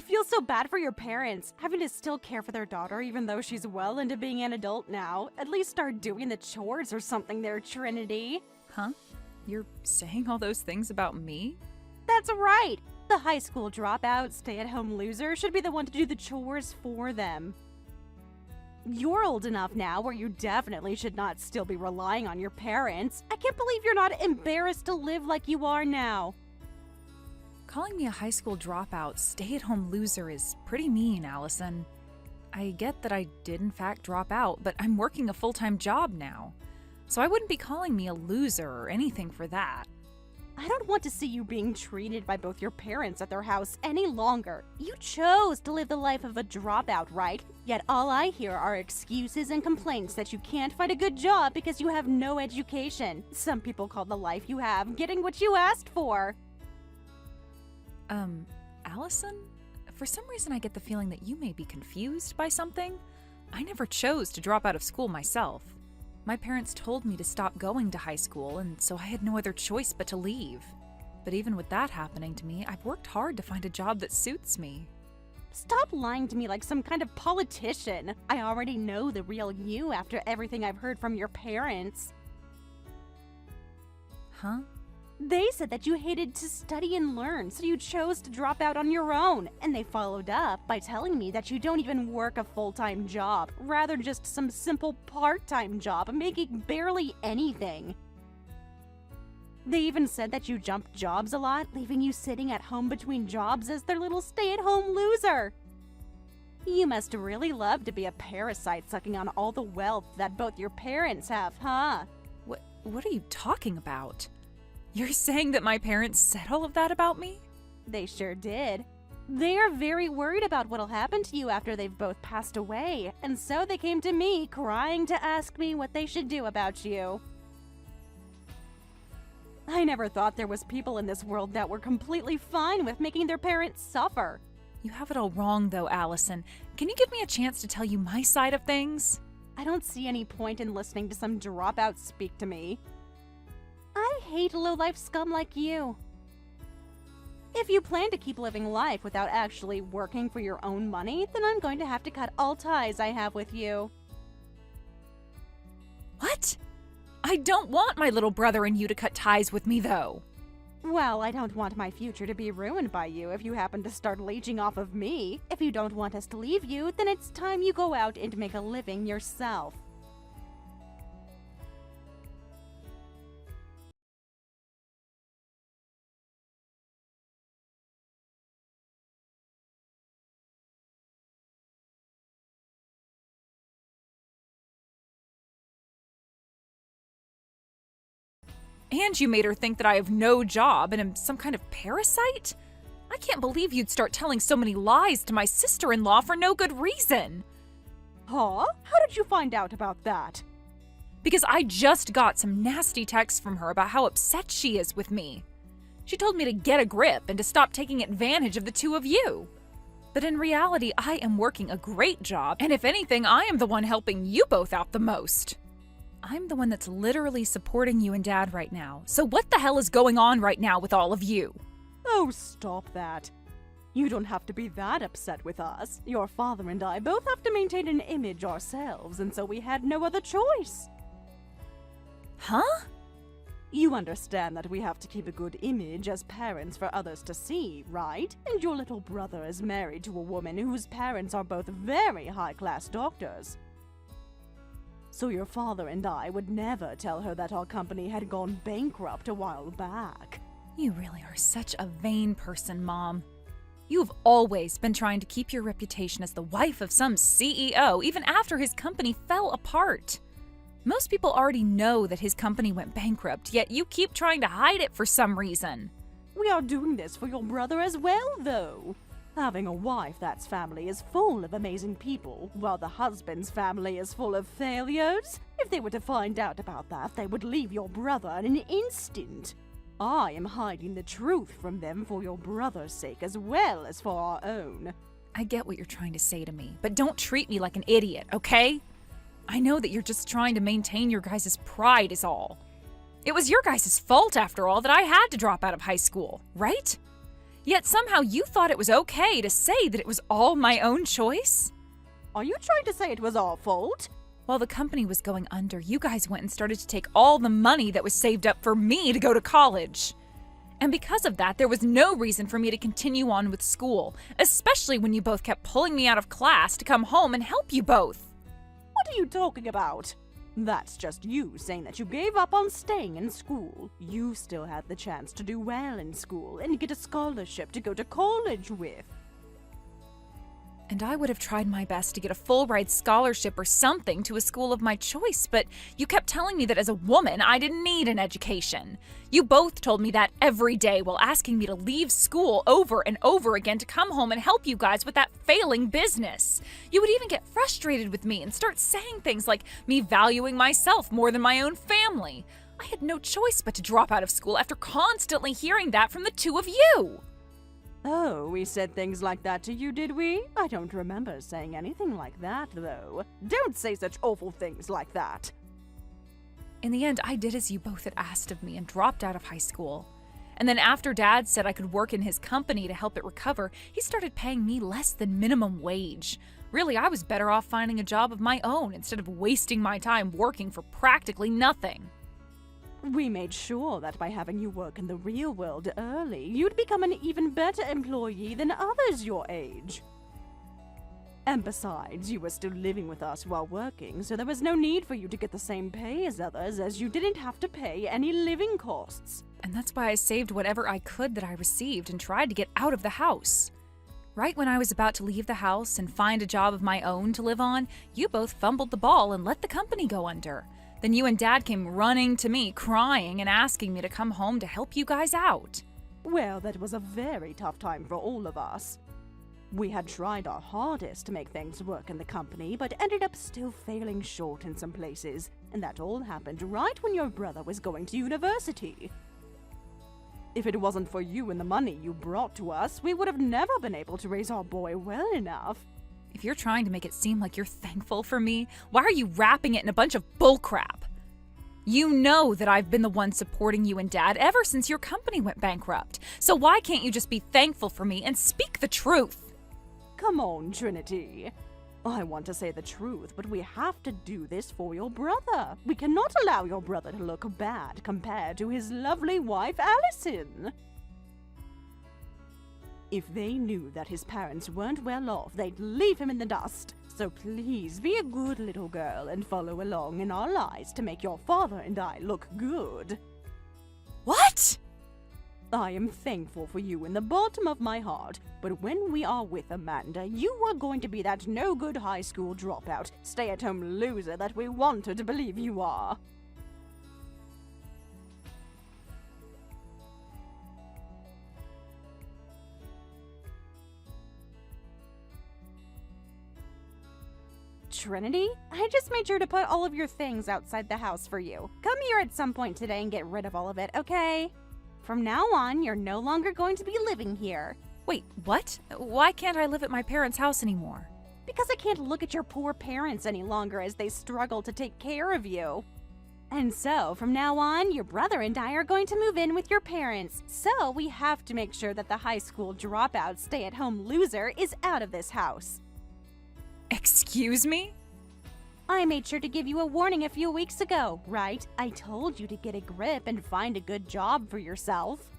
feel so bad for your parents, having to still care for their daughter even though she's well into being an adult now. At least start doing the chores or something there, Trinity. Huh? You're saying all those things about me? That's right! The high school dropout, stay-at-home loser should be the one to do the chores for them. You're old enough now where you definitely should not still be relying on your parents. I can't believe you're not embarrassed to live like you are now. Calling me a high school dropout, stay-at-home loser is pretty mean, Allison. I get that I did in fact drop out, but I'm working a full-time job now. So I wouldn't be calling me a loser or anything for that. I don't want to see you being treated by both your parents at their house any longer. You chose to live the life of a dropout, right? Yet all I hear are excuses and complaints that you can't find a good job because you have no education. Some people call the life you have getting what you asked for. Allison? For some reason I get the feeling that you may be confused by something. I never chose to drop out of school myself. My parents told me to stop going to high school, and so I had no other choice but to leave. But even with that happening to me, I've worked hard to find a job that suits me. Stop lying to me like some kind of politician. I already know the real you after everything I've heard from your parents. Huh? They said that you hated to study and learn, so you chose to drop out on your own. And they followed up by telling me that you don't even work a full-time job, rather just some simple part-time job making barely anything. They even said that you jumped jobs a lot, leaving you sitting at home between jobs as their little stay-at-home loser. You must really love to be a parasite sucking on all the wealth that both your parents have, huh? What are you talking about? You're saying that my parents said all of that about me? They sure did. They are very worried about what'll happen to you after they've both passed away, and so they came to me crying to ask me what they should do about you. I never thought there was people in this world that were completely fine with making their parents suffer. You have it all wrong though, Allison. Can you give me a chance to tell you my side of things? I don't see any point in listening to some dropout speak to me. I hate low-life scum like you. If you plan to keep living life without actually working for your own money, then I'm going to have to cut all ties I have with you. What? I don't want my little brother and you to cut ties with me, though. Well, I don't want my future to be ruined by you if you happen to start leeching off of me. If you don't want us to leave you, then it's time you go out and make a living yourself. And you made her think that I have no job and am some kind of parasite? I can't believe you'd start telling so many lies to my sister-in-law for no good reason. Huh? How did you find out about that? Because I just got some nasty texts from her about how upset she is with me. She told me to get a grip and to stop taking advantage of the two of you. But in reality, I am working a great job, and if anything, I am the one helping you both out the most. I'm the one that's literally supporting you and Dad right now. So what the hell is going on right now with all of you? Oh, stop that. You don't have to be that upset with us. Your father and I both have to maintain an image ourselves, and so we had no other choice. Huh? You understand that we have to keep a good image as parents for others to see, right? And your little brother is married to a woman whose parents are both very high-class doctors. So your father and I would never tell her that our company had gone bankrupt a while back. You really are such a vain person, Mom. You've always been trying to keep your reputation as the wife of some CEO, even after his company fell apart. Most people already know that his company went bankrupt, yet you keep trying to hide it for some reason. We are doing this for your brother as well, though. Having a wife that's family is full of amazing people, while the husband's family is full of failures. If they were to find out about that, they would leave your brother in an instant. I am hiding the truth from them for your brother's sake as well as for our own. I get what you're trying to say to me, but don't treat me like an idiot, okay? I know that you're just trying to maintain your guys' pride is all. It was your guys' fault, after all, that I had to drop out of high school, right? Yet somehow you thought it was okay to say that it was all my own choice? Are you trying to say it was our fault? While the company was going under, you guys went and started to take all the money that was saved up for me to go to college. And because of that, there was no reason for me to continue on with school, especially when you both kept pulling me out of class to come home and help you both. What are you talking about? That's just you saying that you gave up on staying in school. You still had the chance to do well in school and get a scholarship to go to college with. And I would have tried my best to get a full-ride scholarship or something to a school of my choice, but you kept telling me that as a woman, I didn't need an education. You both told me that every day while asking me to leave school over and over again to come home and help you guys with that failing business. You would even get frustrated with me and start saying things like me valuing myself more than my own family. I had no choice but to drop out of school after constantly hearing that from the two of you. Oh, we said things like that to you, did we? I don't remember saying anything like that, though. Don't say such awful things like that. In the end, I did as you both had asked of me and dropped out of high school. And then after Dad said I could work in his company to help it recover, he started paying me less than minimum wage. Really, I was better off finding a job of my own instead of wasting my time working for practically nothing. We made sure that by having you work in the real world early, you'd become an even better employee than others your age. And besides, you were still living with us while working, so there was no need for you to get the same pay as others, as you didn't have to pay any living costs. And that's why I saved whatever I could that I received and tried to get out of the house. Right when I was about to leave the house and find a job of my own to live on, you both fumbled the ball and let the company go under. Then you and Dad came running to me, crying and asking me to come home to help you guys out. Well, that was a very tough time for all of us. We had tried our hardest to make things work in the company, but ended up still failing short in some places, and that all happened right when your brother was going to university. If it wasn't for you and the money you brought to us, we would have never been able to raise our boy well enough. If you're trying to make it seem like you're thankful for me, why are you wrapping it in a bunch of bullcrap? You know that I've been the one supporting you and Dad ever since your company went bankrupt. So why can't you just be thankful for me and speak the truth? Come on, Trinity. I want to say the truth, but we have to do this for your brother. We cannot allow your brother to look bad compared to his lovely wife, Allison. If they knew that his parents weren't well off, they'd leave him in the dust. So please be a good little girl and follow along in our lives to make your father and I look good. What? I am thankful for you in the bottom of my heart, but when we are with Amanda, you are going to be that no-good high school dropout, stay-at-home loser that we want her to believe you are. Trinity, I just made sure to put all of your things outside the house for you. Come here at some point today and get rid of all of it, okay? From now on, you're no longer going to be living here. Wait, what? Why can't I live at my parents' house anymore? Because I can't look at your poor parents any longer as they struggle to take care of you. And so, from now on, your brother and I are going to move in with your parents. So, we have to make sure that the high school dropout stay-at-home loser is out of this house. Excuse me? I made sure to give you a warning a few weeks ago, right? I told you to get a grip and find a good job for yourself.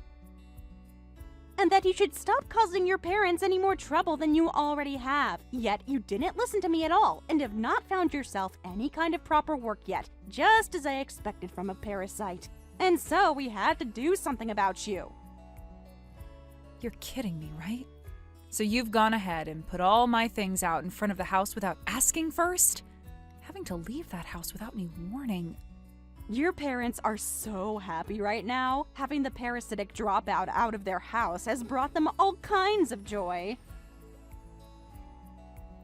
And that you should stop causing your parents any more trouble than you already have. Yet you didn't listen to me at all and have not found yourself any kind of proper work yet, just as I expected from a parasite. And so we had to do something about you. You're kidding me, right? So you've gone ahead and put all my things out in front of the house without asking first? Having to leave that house without any warning. Your parents are so happy right now. Having the parasitic dropout out of their house has brought them all kinds of joy.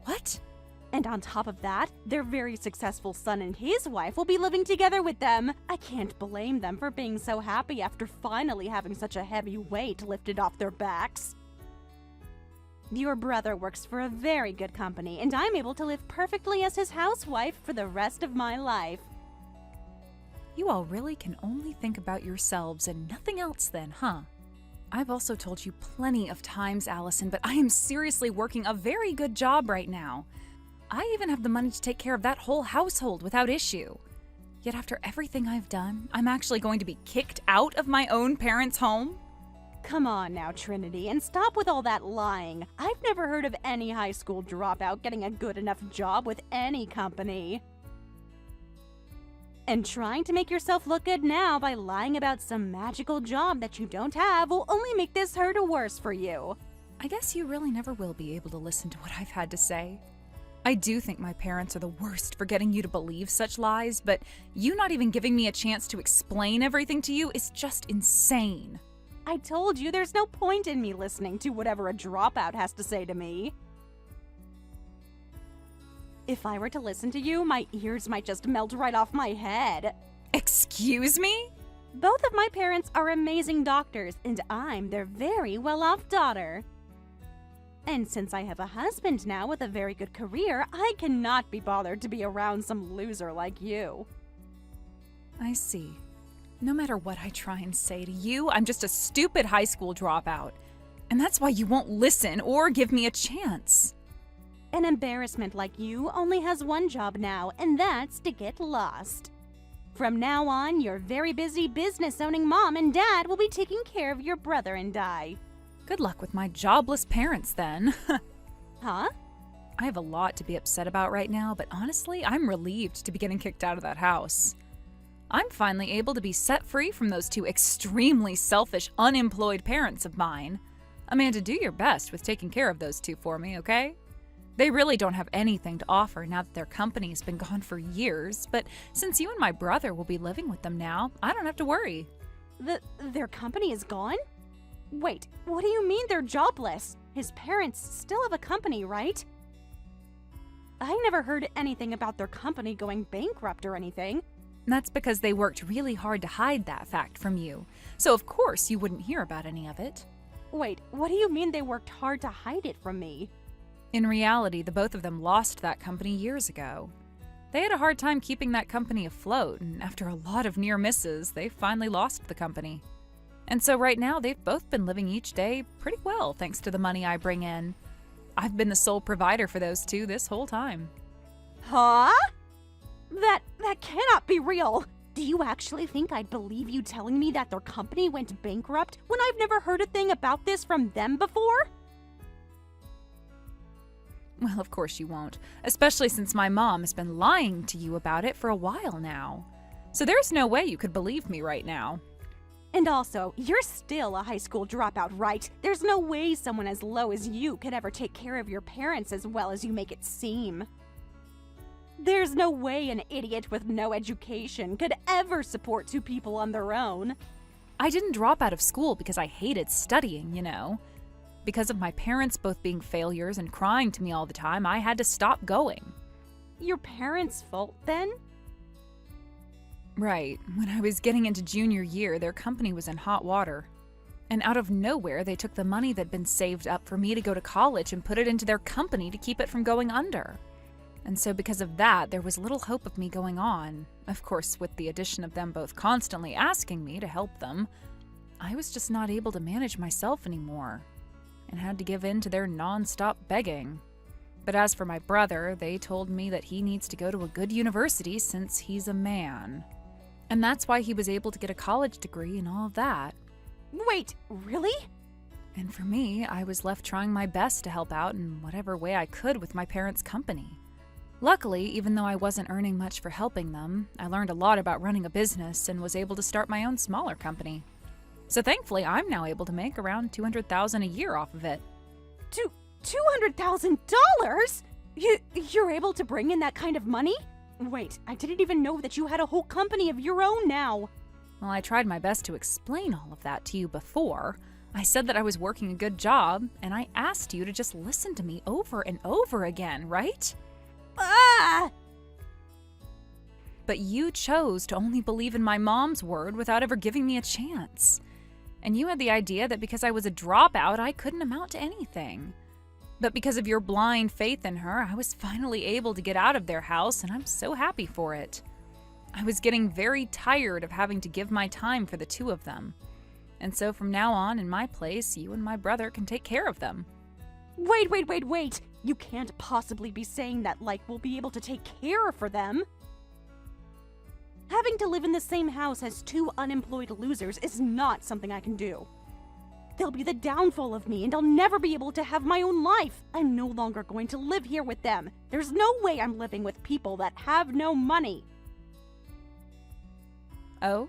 What? And on top of that, their very successful son and his wife will be living together with them. I can't blame them for being so happy after finally having such a heavy weight lifted off their backs. Your brother works for a very good company, and I'm able to live perfectly as his housewife for the rest of my life. You all really can only think about yourselves and nothing else then, huh? I've also told you plenty of times, Allison, but I am seriously working a very good job right now. I even have the money to take care of that whole household without issue. Yet after everything I've done, I'm actually going to be kicked out of my own parents' home? Come on now, Trinity, and stop with all that lying. I've never heard of any high school dropout getting a good enough job with any company. And trying to make yourself look good now by lying about some magical job that you don't have will only make this hurt worse for you. I guess you really never will be able to listen to what I've had to say. I do think my parents are the worst for getting you to believe such lies, but you not even giving me a chance to explain everything to you is just insane. I told you there's no point in me listening to whatever a dropout has to say to me. If I were to listen to you, my ears might just melt right off my head. Excuse me? Both of my parents are amazing doctors, and I'm their very well-off daughter. And since I have a husband now with a very good career, I cannot be bothered to be around some loser like you. I see. No matter what I try and say to you, I'm just a stupid high school dropout. And that's why you won't listen or give me a chance. An embarrassment like you only has one job now, and that's to get lost. From now on, your very busy business-owning mom and dad will be taking care of your brother and I. Good luck with my jobless parents, then. Huh? I have a lot to be upset about right now, but honestly, I'm relieved to be getting kicked out of that house. I'm finally able to be set free from those two extremely selfish, unemployed parents of mine. Amanda, do your best with taking care of those two for me, okay? They really don't have anything to offer now that their company's been gone for years, but since you and my brother will be living with them now, I don't have to worry. Their company is gone? Wait, what do you mean they're jobless? His parents still have a company, right? I never heard anything about their company going bankrupt or anything. That's because they worked really hard to hide that fact from you, so of course you wouldn't hear about any of it. Wait, what do you mean they worked hard to hide it from me? In reality, the both of them lost that company years ago. They had a hard time keeping that company afloat, and after a lot of near misses, they finally lost the company. And so right now, they've both been living each day pretty well thanks to the money I bring in. I've been the sole provider for those two this whole time. Huh? That cannot be real. Do you actually think I'd believe you telling me that their company went bankrupt when I've never heard a thing about this from them before? Well, of course you won't, especially since my mom has been lying to you about it for a while now. So there's no way you could believe me right now. And also, you're still a high school dropout, right? There's no way someone as low as you could ever take care of your parents as well as you make it seem. There's no way an idiot with no education could ever support two people on their own. I didn't drop out of school because I hated studying, you know. Because of my parents both being failures and crying to me all the time, I had to stop going. Your parents' fault, then? Right. When I was getting into junior year, their company was in hot water. And out of nowhere, they took the money that'd been saved up for me to go to college and put it into their company to keep it from going under. And so because of that, there was little hope of me going on. Of course, with the addition of them both constantly asking me to help them, I was just not able to manage myself anymore and had to give in to their non-stop begging. But as for my brother, they told me that he needs to go to a good university since he's a man. And that's why he was able to get a college degree and all of that. Wait, really? And for me, I was left trying my best to help out in whatever way I could with my parents' company. Luckily, even though I wasn't earning much for helping them, I learned a lot about running a business and was able to start my own smaller company. So thankfully, I'm now able to make around $200,000 a year off of it. $200,000? You're able to bring in that kind of money? Wait, I didn't even know that you had a whole company of your own now. Well, I tried my best to explain all of that to you before. I said that I was working a good job, and I asked you to just listen to me over and over again, right? Ah! But you chose to only believe in my mom's word without ever giving me a chance. And you had the idea that because I was a dropout, I couldn't amount to anything. But because of your blind faith in her, I was finally able to get out of their house, and I'm so happy for it. I was getting very tired of having to give my time for the two of them. And so from now on, in my place, you and my brother can take care of them. Wait. You can't possibly be saying that like we'll be able to take care for them. Having to live in the same house as two unemployed losers is not something I can do. They'll be the downfall of me and I'll never be able to have my own life. I'm no longer going to live here with them. There's no way I'm living with people that have no money. Oh?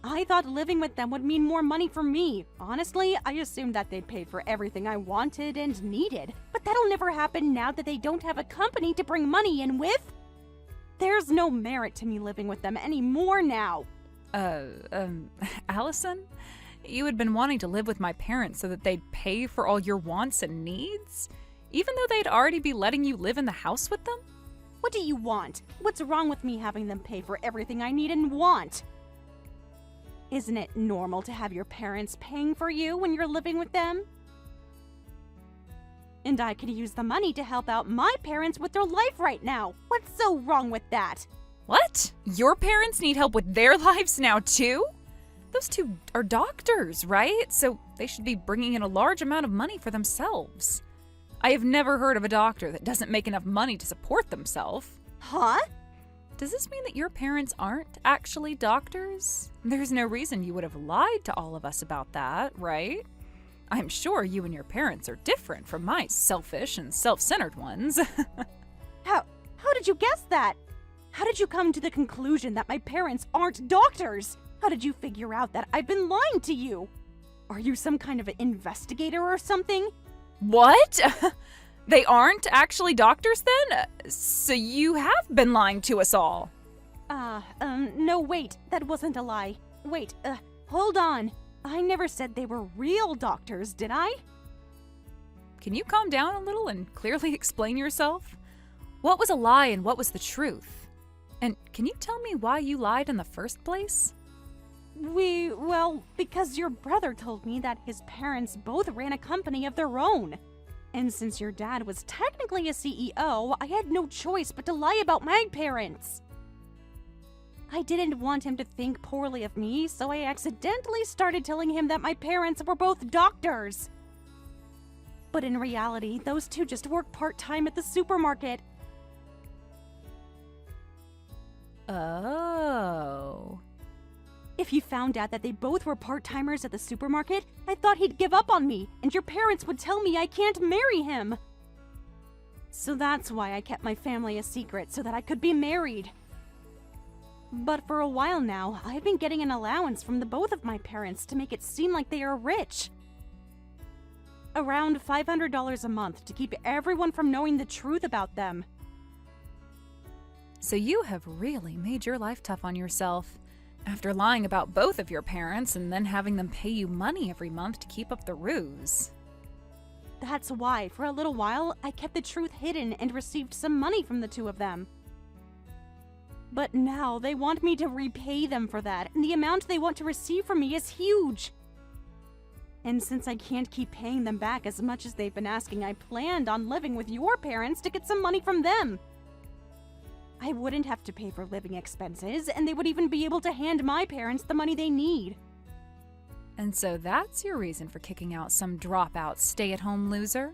I thought living with them would mean more money for me. Honestly, I assumed that they paid for everything I wanted and needed. But that'll never happen now that they don't have a company to bring money in with. There's no merit to me living with them anymore now. Allison? You had been wanting to live with my parents so that they'd pay for all your wants and needs? Even though they'd already be letting you live in the house with them? What do you want? What's wrong with me having them pay for everything I need and want? Isn't it normal to have your parents paying for you when you're living with them? And I could use the money to help out my parents with their life right now. What's so wrong with that? What? Your parents need help with their lives now too? Those two are doctors, right? So they should be bringing in a large amount of money for themselves. I have never heard of a doctor that doesn't make enough money to support themselves. Huh? Does this mean that your parents aren't actually doctors? There's no reason you would have lied to all of us about that, right? I'm sure you and your parents are different from my selfish and self-centered ones. How did you guess that? How did you come to the conclusion that my parents aren't doctors? How did you figure out that I've been lying to you? Are you some kind of an investigator or something? What? They aren't actually doctors then? So you have been lying to us all. No, wait, that wasn't a lie. Wait, hold on. I never said they were real doctors, did I? Can you calm down a little and clearly explain yourself? What was a lie and what was the truth? And can you tell me why you lied in the first place? Well, because your brother told me that his parents both ran a company of their own. And since your dad was technically a CEO, I had no choice but to lie about my parents. I didn't want him to think poorly of me, so I accidentally started telling him that my parents were both doctors. But in reality, those two just work part-time at the supermarket. Oh. If he found out that they both were part-timers at the supermarket, I thought he'd give up on me, and your parents would tell me I can't marry him. So that's why I kept my family a secret, so that I could be married. But for a while now, I've been getting an allowance from the both of my parents to make it seem like they are rich. Around $500 a month to keep everyone from knowing the truth about them. So you have really made your life tough on yourself. After lying about both of your parents and then having them pay you money every month to keep up the ruse. That's why, for a little while, I kept the truth hidden and received some money from the two of them. But now they want me to repay them for that, and the amount they want to receive from me is huge. And since I can't keep paying them back as much as they've been asking, I planned on living with your parents to get some money from them. I wouldn't have to pay for living expenses, and they would even be able to hand my parents the money they need. And so that's your reason for kicking out some dropout stay-at-home loser?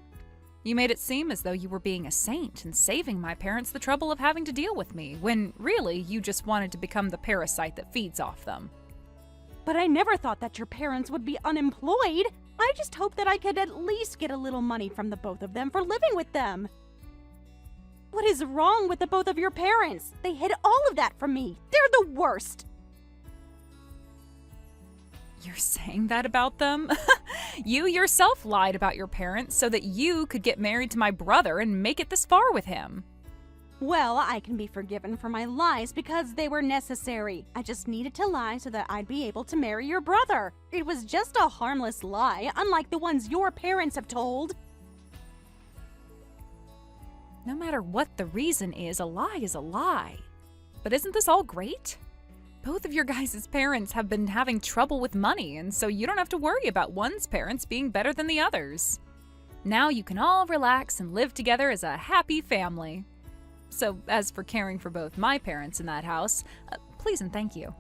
You made it seem as though you were being a saint and saving my parents the trouble of having to deal with me, when really you just wanted to become the parasite that feeds off them. But I never thought that your parents would be unemployed. I just hoped that I could at least get a little money from the both of them for living with them. What is wrong with the both of your parents? They hid all of that from me. They're the worst. You're saying that about them? You yourself lied about your parents so that you could get married to my brother and make it this far with him. Well, I can be forgiven for my lies because they were necessary. I just needed to lie so that I'd be able to marry your brother. It was just a harmless lie, unlike the ones your parents have told. No matter what the reason is a lie is a lie. But isn't this all great? Both of your guys' parents have been having trouble with money, and so you don't have to worry about one's parents being better than the others. Now you can all relax and live together as a happy family. So, as for caring for both my parents in that house, please and thank you.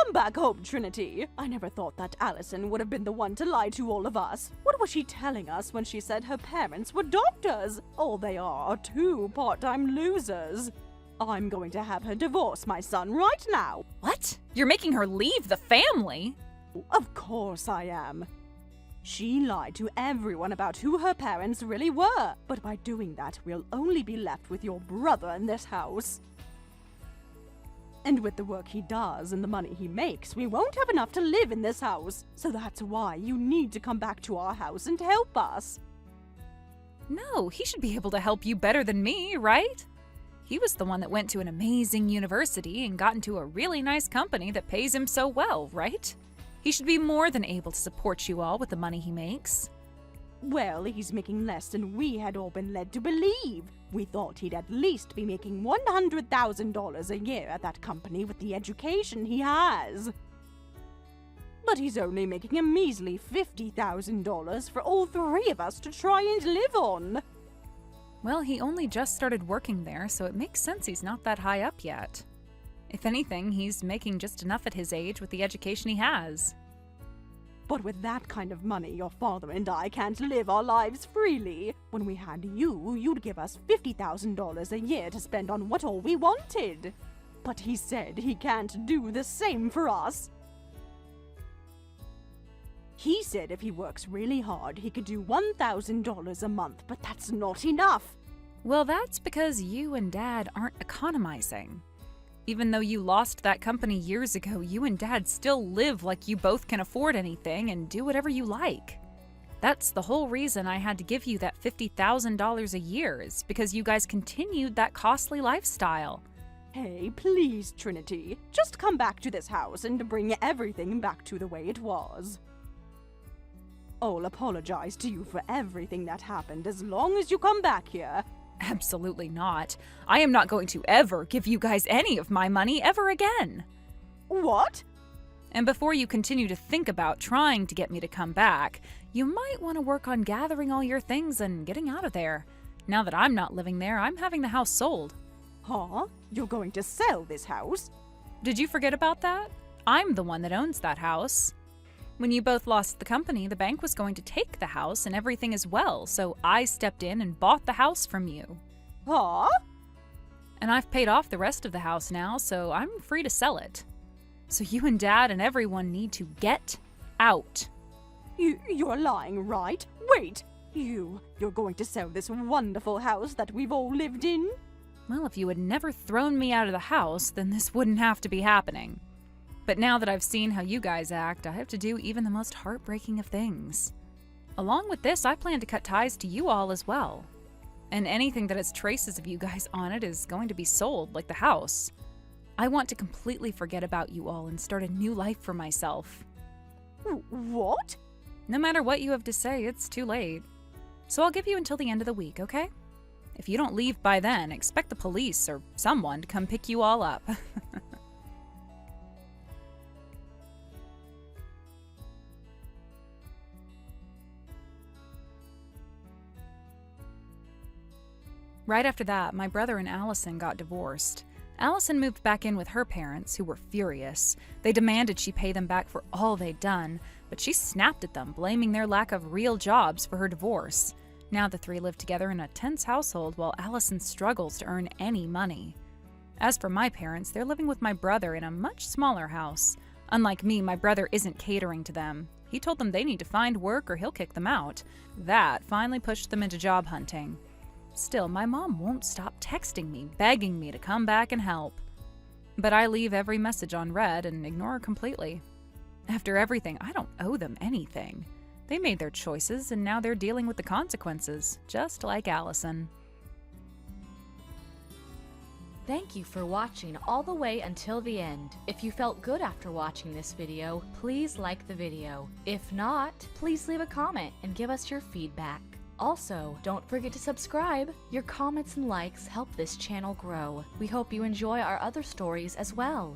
Come back home, Trinity. I never thought that Allison would have been the one to lie to all of us. What was she telling us when she said her parents were doctors? All they are two part-time losers. I'm going to have her divorce my son right now. What? You're making her leave the family? Of course I am. She lied to everyone about who her parents really were, but by doing that, we'll only be left with your brother in this house. And with the work he does and the money he makes, we won't have enough to live in this house. So that's why you need to come back to our house and help us. No, he should be able to help you better than me, right? He was the one that went to an amazing university and got into a really nice company that pays him so well, right? He should be more than able to support you all with the money he makes. Well, he's making less than we had all been led to believe. We thought he'd at least be making $100,000 a year at that company with the education he has. But he's only making a measly $50,000 for all three of us to try and live on. Well, he only just started working there, so it makes sense he's not that high up yet. If anything, he's making just enough at his age with the education he has. But with that kind of money, your father and I can't live our lives freely. When we had you, you'd give us $50,000 a year to spend on what all we wanted. But he said he can't do the same for us. He said if he works really hard, he could do $1,000 a month, but that's not enough. Well, that's because you and Dad aren't economizing. Even though you lost that company years ago, you and Dad still live like you both can afford anything and do whatever you like. That's the whole reason I had to give you that $50,000 a year, is because you guys continued that costly lifestyle. Hey, please, Trinity. Just come back to this house and bring everything back to the way it was. I'll apologize to you for everything that happened as long as you come back here. Absolutely not. I am not going to ever give you guys any of my money ever again. What? And before you continue to think about trying to get me to come back, you might want to work on gathering all your things and getting out of there. Now that I'm not living there, I'm having the house sold. Huh? You're going to sell this house? Did you forget about that? I'm the one that owns that house. When you both lost the company, the bank was going to take the house and everything as well, so I stepped in and bought the house from you. Huh? And I've paid off the rest of the house now, so I'm free to sell it. So you and Dad and everyone need to get out. You're lying, right? Wait! You're going to sell this wonderful house that we've all lived in? Well, if you had never thrown me out of the house, then this wouldn't have to be happening. But now that I've seen how you guys act, I have to do even the most heartbreaking of things. Along with this, I plan to cut ties to you all as well. And anything that has traces of you guys on it is going to be sold, like the house. I want to completely forget about you all and start a new life for myself. What? No matter what you have to say, it's too late. So I'll give you until the end of the week, okay? If you don't leave by then, expect the police or someone to come pick you all up. Right after that, my brother and Allison got divorced. Allison moved back in with her parents, who were furious. They demanded she pay them back for all they'd done, but she snapped at them, blaming their lack of real jobs for her divorce. Now the three live together in a tense household while Allison struggles to earn any money. As for my parents, they're living with my brother in a much smaller house. Unlike me, my brother isn't catering to them. He told them they need to find work or he'll kick them out. That finally pushed them into job hunting. Still, my mom won't stop texting me, begging me to come back and help. But I leave every message on read and ignore her completely. After everything, I don't owe them anything. They made their choices, and now they're dealing with the consequences, just like Allison. Thank you for watching all the way until the end. If you felt good after watching this video, please like the video. If not, please leave a comment and give us your feedback. Also, don't forget to subscribe. Your comments and likes help this channel grow. We hope you enjoy our other stories as well.